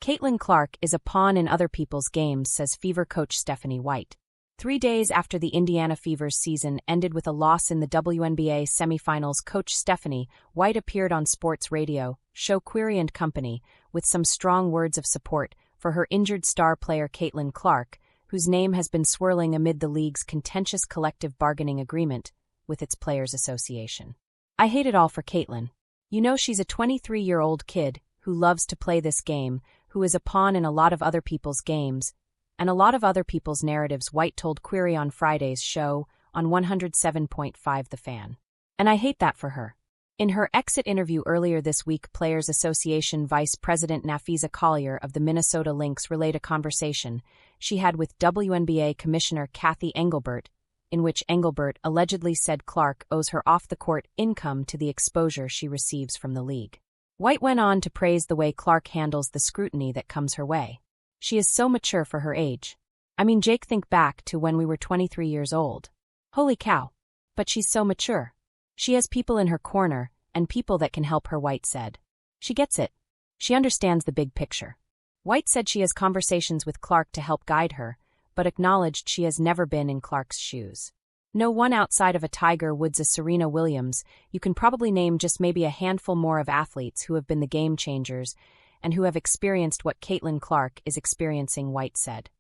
Caitlin Clark is a pawn in other people's games, says Fever coach Stephanie White. 3 days after the Indiana Fever's season ended with a loss in the WNBA semifinals, coach Stephanie White appeared on sports radio show Query and Company with some strong words of support for her injured star player Caitlin Clark, whose name has been swirling amid the league's contentious collective bargaining agreement with its Players Association. "I hate it all for Caitlin. You know, she's a 23-year-old kid who loves to play this game, who is a pawn in a lot of other people's games, and a lot of other people's narratives," White told Query on Friday's show on 107.5 The Fan. "And I hate that for her." In her exit interview earlier this week, Players Association Vice President Nafisa Collier of the Minnesota Lynx relayed a conversation she had with WNBA Commissioner Kathy Engelbert, in which Engelbert allegedly said Clark owes her off-the-court income to the exposure she receives from the league. White went on to praise the way Clark handles the scrutiny that comes her way. "She is so mature for her age. I mean, Jake, think back to when we were 23 years old. Holy cow. But she's so mature. She has people in her corner, and people that can help her," White said. "She gets it. She understands the big picture." White said she has conversations with Clark to help guide her, but acknowledged she has never been in Clark's shoes. No one outside of a Tiger Woods, a Serena Williams. You can probably name just maybe a handful more of athletes who have been the game changers and who have experienced what Caitlin Clark is experiencing, White said.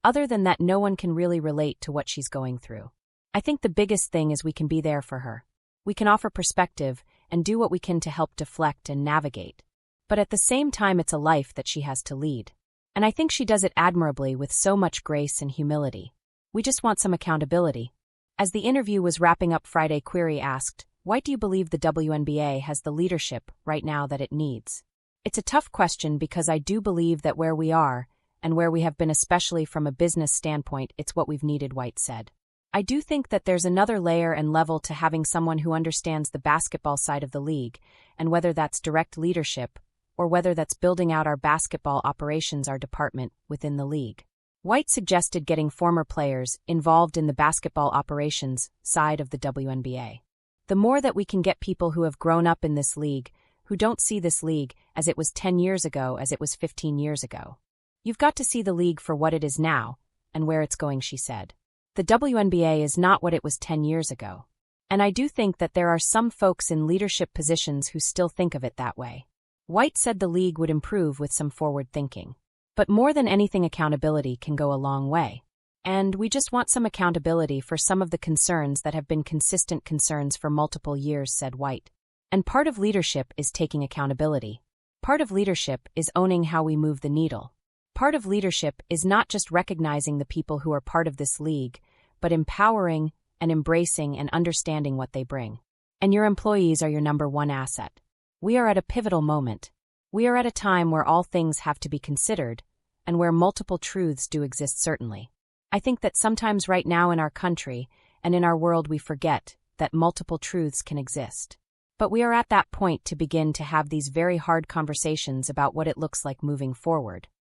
Other than that, no one can really relate to what she's going through. "I think the biggest thing is we can be there for her. We can offer perspective and do what we can to help deflect and navigate. But at the same time, it's a life that she has to lead. And I think she does it admirably with so much grace and humility. We just want some accountability." As the interview was wrapping up Friday, Query asked, "White, do you believe the WNBA has the leadership right now that it needs?" "It's a tough question because I do believe that where we are, and where we have been, especially from a business standpoint, it's what we've needed," White said. "I do think that there's another layer and level to having someone who understands the basketball side of the league, and whether that's direct leadership, or whether that's building out our basketball operations, our department within the league." White suggested getting former players involved in the basketball operations side of the WNBA. "The more that we can get people who have grown up in this league, who don't see this league as it was 10 years ago, as it was 15 years ago. You've got to see the league for what it is now, and where it's going," she said. "The WNBA is not what it was 10 years ago. And I do think that there are some folks in leadership positions who still think of it that way." White said the league would improve with some forward thinking. "But more than anything, accountability can go a long way. And we just want some accountability for some of the concerns that have been consistent concerns for multiple years," said White. "And part of leadership is taking accountability. Part of leadership is owning how we move the needle. Part of leadership is not just recognizing the people who are part of this league, but empowering and embracing and understanding what they bring. And your employees are your number one asset. We are at a pivotal moment. We are at a time where all things have to be considered, and where multiple truths do exist, certainly. I think that sometimes right now in our country and in our world we forget that multiple truths can exist. But we are at that point to begin to have these very hard conversations about what it looks like moving forward.